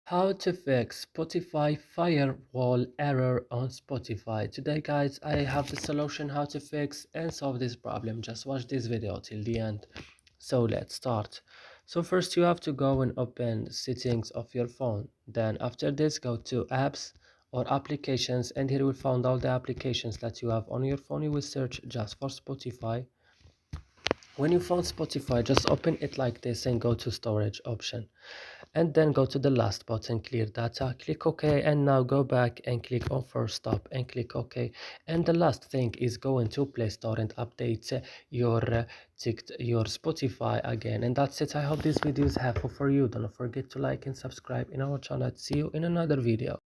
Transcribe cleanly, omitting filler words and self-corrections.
How to fix Spotify firewall error on Spotify. Today guys, I have the solution how to fix and solve this problem. Just watch this video till the end. So let's start. So first you have to go and open settings of your phone. Then after this go to apps or applications, and here you will find all the applications that you have on your phone. You will search just for Spotify. When you found Spotify, just open it like this and go to storage option, and then go to the last button, clear data, click OK, and now go back and click on first stop and click OK. And the last thing is go into Play Store and update your Spotify again. And that's it. I hope this video is helpful for you. Don't forget to like and subscribe in our channel. See you in another video.